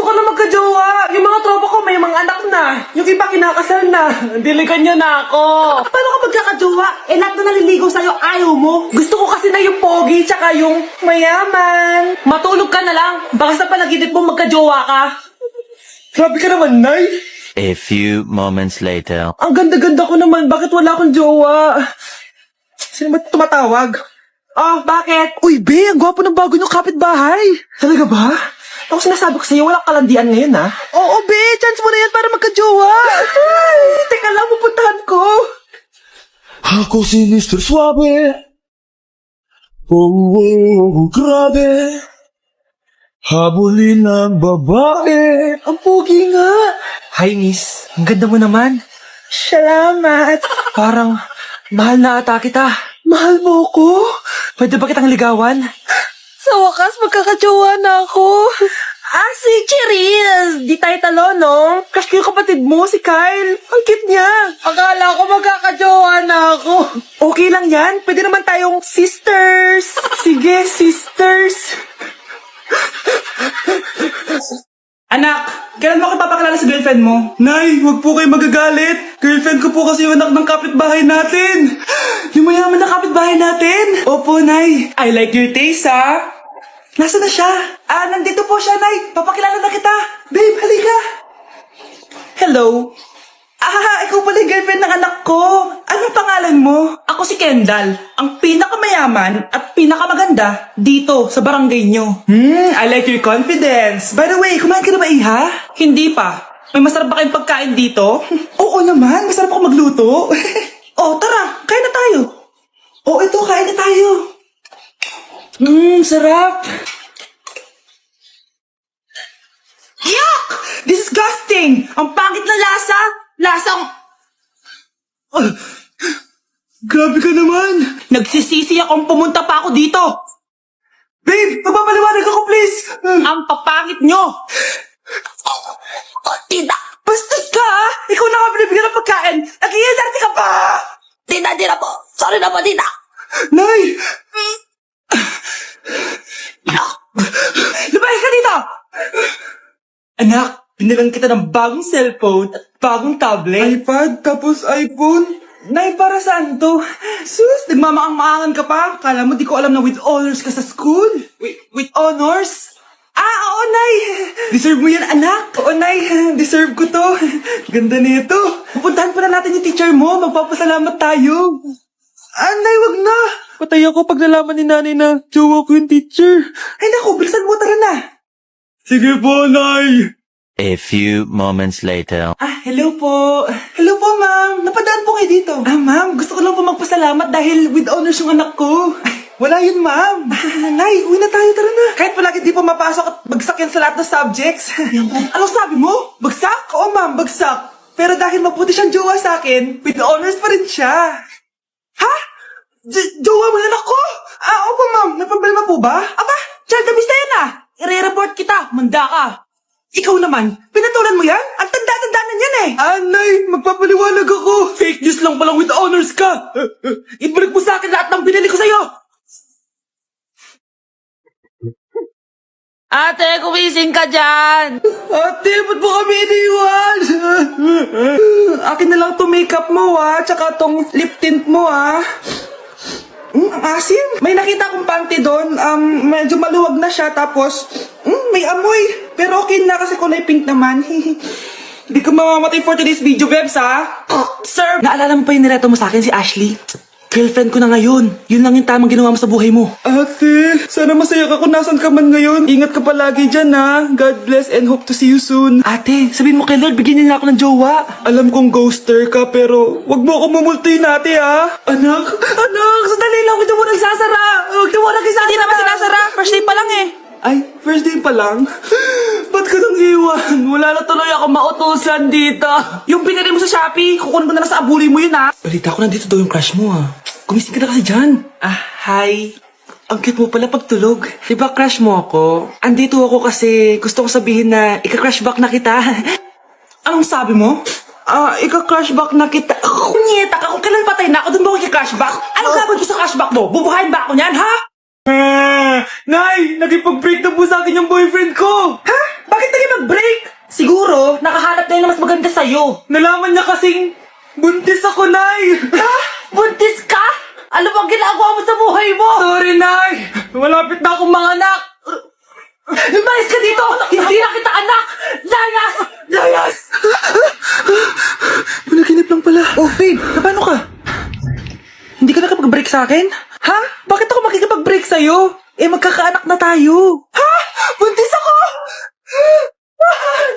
ko na magka-jowa. Yung mga tropa ko may mga anak na. Yung iba kinakasal na. Diligan niyo na ako. Paano ka magkaka-jowa? Eh, lahat na naliligaw sa'yo, ayaw mo. Gusto ko kasi na yung pogi, tsaka yung mayaman. Matulog ka na lang. Baka sa panaginip mo magka-jowa ka. Grabe ka naman, Nay. A few moments later. Ang ganda-ganda ko naman. Bakit wala akong jowa? Sino ba tumatawag? Oh, bakit? Uy, Be, ang gwapo ng bago niyong kapitbahay. Talaga ba? Ako sinasabi ko sa'yo, walang kalandian ngayon, ha? Oo, Be, chance mo na yan para magka-jowa. Ay, teka lang, pupuntahan ko. Ako si Mr. Suave. Oh, grabe. Habulin ng babae. Ang pogi nga. Hi, miss. Ang ganda mo naman. Salamat. Parang mahal na ata kita. Mahal mo ko? Pwede ba kitang ligawan? Sa wakas, magkakajowa na ako. Si Cherise! Di tayo talo, no? Crush ko yung kapatid mo, si Kyle. Ang cute niya. Akala ko magkakajowa na ako. Okay lang yan. Pwede naman tayong sisters. Sige, sisters. Anak, kailan mo ako papakilala sa girlfriend mo? Nay, wag po kayo magagalit. Girlfriend ko po kasi yung anak ng kapitbahay natin. Yung mayaman na kapitbahay natin? Opo, Nay. I like your taste, ha? Nasaan na siya? Nandito po siya, Nay. Papakilala na kita. Babe, halika. Hello. Ikaw pala yung girlfriend ng anak ko. Anong pangalan mo? Ako si Kendall, ang pinakamayaman at pinakamaganda dito sa barangay nyo. I like your confidence. By the way, kumain ka na ba, Iha? Hindi pa. May masarap ba kayong pagkain dito? Oo naman, masarap ako magluto. Tara, kain na tayo. Ito, kain na tayo. Sarap. Yuck! Disgusting! Ang pangit na lasa! Lasang... Grabe ka naman. Nagsisisi akong pumunta pa ako dito! Babe, magpapaliwanag ako please. Ang papangit nyo! Tita! Bastos ka, ha? Ikaw na nga binibigyan ng pagkain! Nag-iinarte ka pa! Tita po! Sorry na po, tita! Nay! Lumayas ka dito! Anak, binilang kita ng bagong cellphone at bagong tablet. iPad tapos iPhone. Nay, para saan to? Sus, nagmamaang-maangan ka pa? Kala mo di ko alam na with honors ka sa school? With honors? Oo, Nay! Deserve mo yan, anak! Oo, Nay! Deserve ko to! Ganda nito! Pupuntahan pa na natin yung teacher mo! Magpapasalamat tayo! Nay, wag na. Patay ako pag nalaman ni nanay na jowa ko yung teacher. Ay naku, bilisan mo, tara na! Sige po, Nay. A few moments later. Hello po! Hello po, ma'am! Napadaan po kayo dito. Ma'am, gusto ko lang po magpasalamat dahil with honors yung anak ko. Wala yun, ma'am. Nay, uwi na tayo, tara na. Kahit palagi di po mapasok at bagsak yan sa lahat ng subjects. Anong sabi mo? Bagsak? Oo, ma'am, bagsak. Pero dahil mabuti siyang jowa sa akin, with honors pa rin siya. Ha? Jowa mo yan ako? Opo, ma'am. May problema po ba? Aba, child abuse na yan I-report kita. Manda ka. Ikaw naman, pinatulan mo yan? Ang tanda-tanda na yan Nay, magpapaliwanag ako. Fake news lang palang with honors ka! Ibalik mo sa akin lahat ng binili ko sa'yo! Ate, kumising ka dyan! Ate, ba't mo kami iniwan? Akin na lang to makeup mo tsaka tong lip tint mo ang asim. May nakita akong panty doon, medyo maluwag na siya tapos may amoy. Pero okay na kasi kulay pink naman. Hindi ka mamamatay for today's video, Bebs, Sir! Naalala mo pa yung nireto mo sa akin si Ashley? Girlfriend ko na ngayon. Yun lang yung tamang ginawa mo sa buhay mo. Ate, sana masaya ka kung nasan ka man ngayon. Ingat ka palagi dyan, ha. God bless and hope to see you soon. Ate, sabihin mo kay Lord, bigyan niya ako ng jowa. Alam kong ghoster ka, pero wag mo ako mumultuin, ate, ha. Anak, sandali lang. Huwag na mo nagsasara. Huwag na mo nagsasara. Hindi naman sinasara. First day pa lang Ay, first day pa lang? Ba't ka nang iwan? Wala na tuloy ako mautusan dito. Yung pinili mo sa Shopee, kukunin ko na lang sa abuli mo yun, Balita ko nandito daw yung crush mo, Gumising ka na kasi dyan. Hi. Ang cute mo pala pagtulog. Diba crush mo ako? Andito ako kasi gusto ko sabihin na ika-crush back na kita. Anong sabi mo? Ika-crush back na kita. Kunyeta ka, kung kailan patay na ako, doon ba ako ika-crush back? Anong gagawin ko sa crush back mo? Bubuhayin ba ako niyan, ha? Nay, nagipag-break na po sa akin yung boyfriend ko. Ha? Bakit naging mag-break? maganda sa'yo. Nalaman niya kasing buntis ako, Nay. Ha? Buntis ka? Ano bang ginagawa mo sa buhay mo? Sorry, Nay. Malapit na akong manganak. Lumayas ka dito! Hindi na kita anak! Layas! Layas! Panaginip lang pala. Oh, babe, paano ka? Hindi ka nakapag-break sa akin? Ha? Bakit ako makikipag-break sa'yo? Eh, magkakaanak na tayo. Ha? Buntis ako!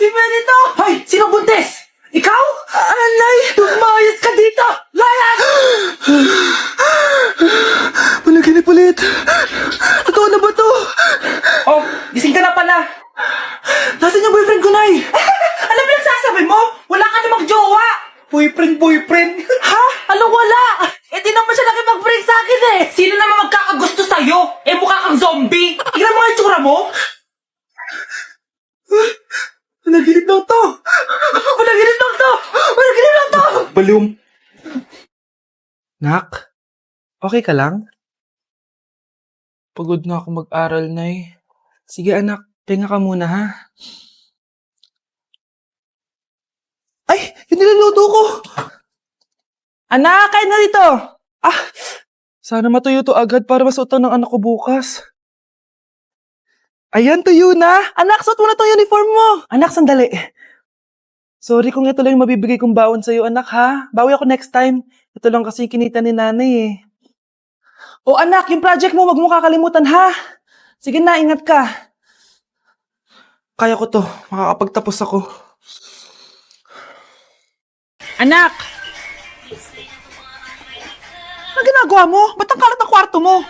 Di pwede to! Hoy! Sino buntis? Ikaw? Anay! Lumayas ka dito! Layas! Panaginip ulit. Totoo na ba to? Oh, gising ka na pala. Nasaan yung boyfriend ko, Nay? Alam mo yung sasabi mo? Wala ka namang jowa! Boyfriend? Ha? Anong wala? Eh di naman siya nakipag-break sa akin eh! Sino naman magkakagusto sa'yo? Eh mukha kang zombie! Tingnan mo nga yung tsura mo! Panaginip lang to. Panaginip lang to! Panaginip lang to! Balum. Nak, okay ka lang? Pagod na ako mag-aral, Nay. Sige anak, tinga ka muna ha. Ay, yung niluluto ko! Anak, kain na dito! Ah, sana matuyo to agad para masuotan ng anak ko bukas. Ayan, tuyo na! Anak, suot mo na tong uniform mo! Anak, sandali. Sorry kung ito lang yung mabibigay kong baon sa'yo, anak ha. Bawi ako next time. Ito lang kasi yung kinita ni nanay eh. O anak, yung project mo, wag mo kakalimutan ha. Sige na, ingat ka. Kaya ko to, makakapagtapos ako. Anak! Ano ginagawa mo? Ba't ang kalat ng kwarto mo?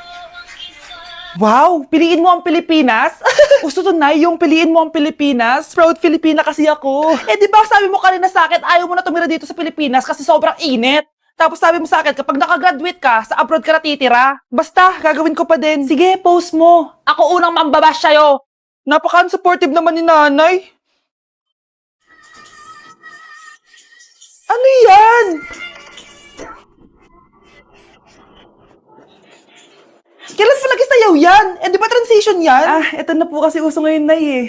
Wow, piliin mo ang Pilipinas? Gusto to na yung piliin mo ang Pilipinas? Proud Filipina kasi ako. Eh di ba sabi mo kanina sa akin, ayaw mo na tumira dito sa Pilipinas kasi sobrang init. Tapos sabi mo sa akin, kapag nakagraduate ka, sa abroad ka natitira. Basta, gagawin ko pa din. Sige, post mo. Ako unang mambabash sa'yo. Napaka-supportive naman ni nanay. Ano yan? Kailan pa lagi sayaw yan? Eh, di ba transition yan? Ah, eto na po kasi uso ngayon, Nay eh.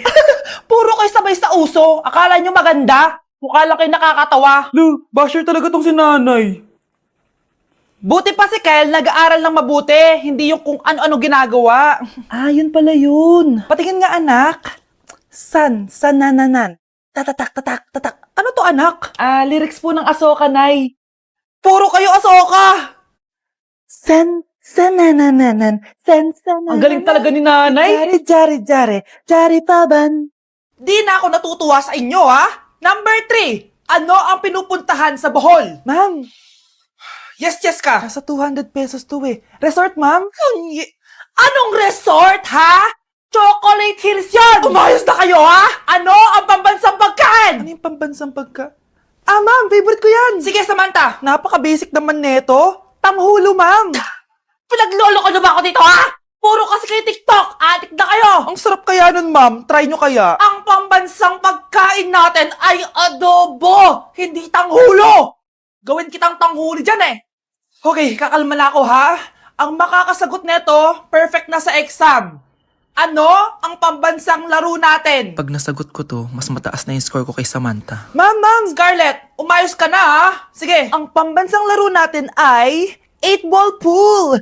Puro kayo sabay sa uso. Akala nyo maganda. Mukha lang kayo nakakatawa. Lu, basher talaga tong si nanay. Buti pa si Kyle, nag-aaral ng mabuti. Hindi yung kung ano-ano ginagawa. Ah, yun pala yun. Patingin nga, anak. San-nananan. Tatak. Ano to, anak? Ah, lyrics po ng Asoka, Nay. Puro kayo Asoka! San-nananan. Ang galing talaga ni nanay. Jari paban. Di na ako natutuwa sa inyo, ha? Number 3. Ano ang pinupuntahan sa Bohol? Ma'am. Yes ka. Nasa 200 pesos to eh. Resort, ma'am? Anong resort, ha? Chocolate Hills yun! Umayos na kayo, ha? Ano ang pambansang pagkain? Ano yung pambansang pagkain? Ah, ma'am, favorite ko yan. Sige, Samantha. Napaka-basic naman neto. Tanghulo, ma'am. Pinaglolo ko na ba ako dito, ha? Puro kasi kayo TikTok. Adik na kayo. Ang sarap kaya nun, ma'am. Try nyo kaya. Ang pambansang pagkain natin ay adobo, hindi tanghulo. Gawin kitang tanghuli dyan eh. Okay, kakalma na ako, ha? Ang makakasagot neto, perfect na sa exam. Ano ang pambansang laro natin? Pag nasagot ko to, mas mataas na yung score ko kay Samantha. Ma'am! Scarlett, umayos ka na ha? Sige. Ang pambansang laro natin ay 8-ball pool.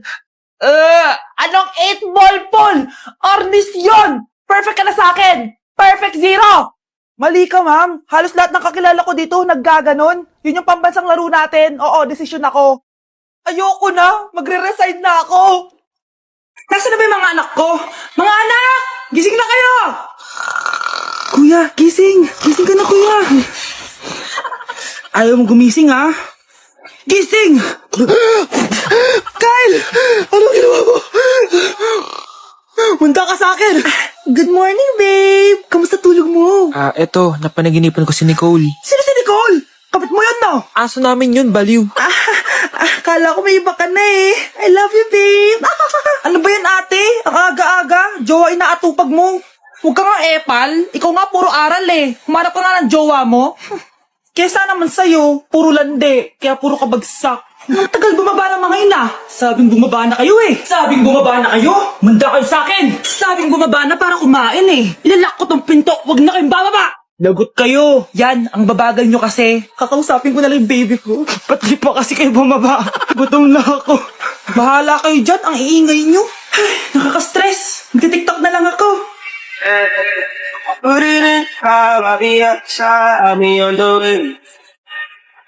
Anong 8-ball pool? Ornis yun! Perfect ka na sa akin! Perfect 0! Mali ka, ma'am. Halos lahat ng kakilala ko dito naggaganon. Yun yung pambansang laro natin. Oo, desisyon ako. Ayoko na. Magre-resign na ako. Nasaan na ba yung mga anak ko? Mga anak! Gising na kayo! Kuya, gising! Gising ka na, kuya! Ayaw mo gumising, ha? Gising! Kyle! Anong ginawa mo? Munda ka sa akin! Good morning, babe! Kamusta tulog mo? Eto. Napanaginipan ko si Nicole. Sino si Nicole? Kapit mo yun, no? Aso namin yun, baliw. Kala ko may iba ka na eh. I love you, babe! Ano ba yan, ate? Ang aga-aga. Jowa inaatupag mo. Huwag ka nga epal. Ikaw nga puro aral eh. Humarap ka nga ng jowa mo. Kesa naman sa'yo, puro lande. Kaya puro kabagsak. Ang tagal bumaba ng mga ina. Sabing bumaba na kayo eh. Sabing bumaba na kayo. Manda kayo sa akin. Sabing bumaba na para kumain eh. Ilalak ko tong pinto. Huwag na kayong bababa. Lagot kayo. Yan, ang babagal nyo kasi. Kakausapin ko na lang yung baby ko. Ba't di pa kasi kayo bumaba? Gutom na ako. Bahala kayo dyan, ang iingay nyo. Ay, nakaka-stress. Magti-tiktok na lang ako. Put it in, I'll be outside, I'll be on the way.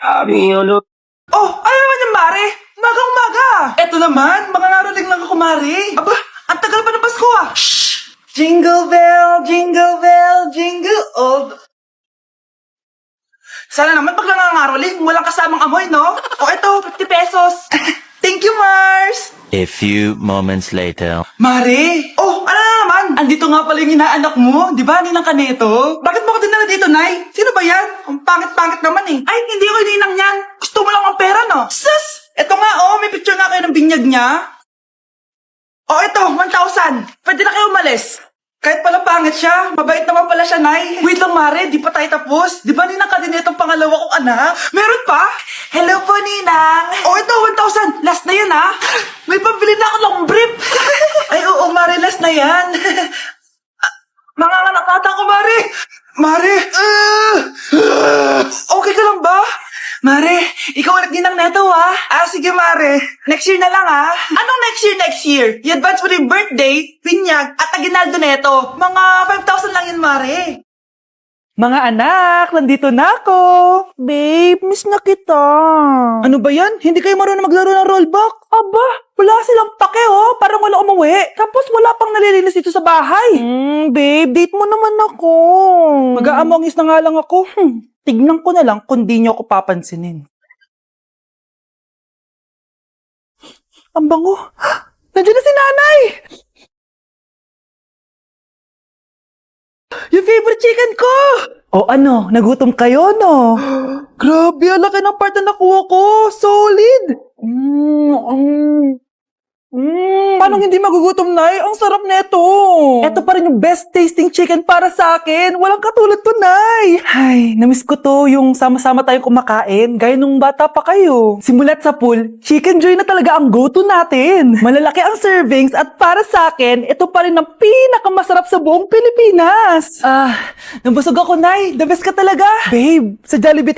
I'll be on the Oh, ano naman yung Mare? Umaga-umaga. Eto naman, mga naroling lang ako, Mare. Aba, ang tagal pa ng Pasko ah. Shh! Jingle bell, jingle all. Sana naman pag nangangaroling, walang kasamang amoy, no? O eto, 50 pesos. Thank you, Mars. A few moments later. Mare! Oh, ano na naman? Andito nga pala yung inaanak mo, di ba, Ninang Kaneto? Bakit mo ko dinala dito, Nay? Sino ba yan? Ang pangit-pangit naman eh. Ay, hindi ko yung ninang yan. Gusto mo lang ang pera, no? Sus! Eto nga, oh, may picture nga kayo ng binyag niya. Oh, eto, 1,000. Pwede na kayo umalis. Kahit pala pangit siya, mabait naman pala siya, Nay. Wait lang, Mare, di pa tayo tapos. Di ba Ninang Kaneto ang pangalawa kong anak? Meron pa? Hello po, Ninang. Oh, ito, 1,000. Last na yun, ha? May pambili na ako long brief. Ay, oo, Mare, last na yan. Mga anak ata ko, Mare. Mare. Okay ka lang ba? Mare, ikaw ulit Ninang Neto, ha? Ah, sige, Mare. Next year na lang, ha? Anong next year? I-advance mo na yung birthday, pinyag, at aginaldo neto. Mga 5,000 lang yun, Mare. Mga anak, nandito na ako. Babe, miss na kita. Ano ba yan? Hindi kayo marunong maglaro ng rollback? Aba, wala silang pake oh. Parang wala umuwi. Tapos wala pang nalilinis dito sa bahay. Babe, date mo naman ako. Mag-aamongis na nga lang ako. Tignan ko na lang kung di nyo ako papansinin. Ang bango. Nandiyan na si nanay! Yung favorite chicken ko! O ano, nagutom kayo, no? Grabe, ang laki ng part na nakuha ko. Solid! Paano hindi magugutom, Nay? Ang sarap nito. Ito pa rin yung best tasting chicken para sa akin. Walang katulad to, Nay. Ay, namiss ko to yung sama-sama tayong kumakain. Gaya nung bata pa kayo. Simulat sa pool, Chicken Joy na talaga ang go-to natin. Malalaki ang servings at para sa akin, ito pa rin ang pinakamasarap sa buong Pilipinas. Nabusog ako, Nay. The best ka talaga. Babe, sa Jollibee tayo